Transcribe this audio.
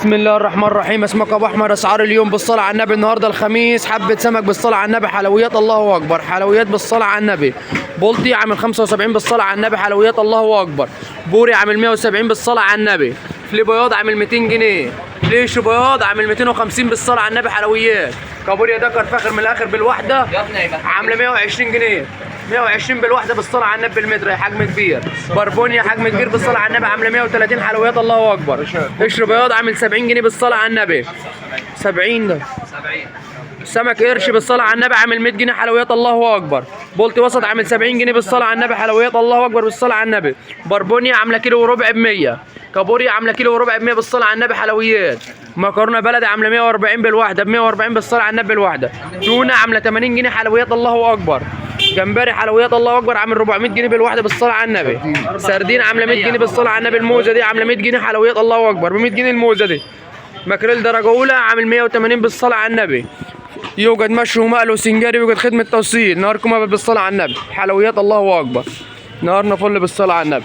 بسم الله الرحمن الرحيم. اسمك ابو احمد. اسعار اليوم بالصلاه على النبي. النهارده الخميس حبه سمك بالصلاه على النبي، حلويات الله اكبر، حلويات بالصلاه على النبي. بولتي عامل 75 بالصلاه على النبي، حلويات الله اكبر. بوري عامل 170 بالصلاه على النبي. فلي بياض عامل 200 جنيه. فليش بياض عامل 250 بالصلاه على النبي، حلويات. كابوريا دكر فاخر من الاخر بالوحده عامله 120 جنيه. 120 بالواحده بالصلاه على النبي بالمتر، حجم كبير. بربونيا حجم كبير بالصلاه على النبي عامله 130، حلويات الله اكبر. قشر بياض عامل 70 جنيه بالصلاه على النبي. 70 ده 70. سمك قرش بالصلاه على النبي عامل 100 جنيه، حلويات الله اكبر. بولتي وسط عامل 70 جنيه بالصلاه على النبي، حلويات الله اكبر بالصلاه على النبي. بربونيا عامله كيلو وربع ب 100. كابوريا عامله كيلو وربع ب 100 بالصلاه على النبي، حلويات. مكرونه بلدي عامله 140 بالواحده، ب 140 بالصلاه على النبي بالواحده. تونه عامله 80 جنيه، حلويات الله اكبر. جمبري حلويات الله اكبر عامل 400 جنيه بالواحده بالصلاه على النبي. سردين عامله 100 جنيه بالصلاه على النبي. الموزه دي عامله 100 جنيه، حلويات الله اكبر، ب 100 جنيه الموزه دي. ماكريل درجه اولى عامل 180 بالصلاه على النبي. يوجد مشوي ومقلي وسنجاري، يوجد خدمه توصيل. نهاركم ابد بالصلاه على النبي، حلويات الله اكبر. نهارنا فل بالصلاه على النبي.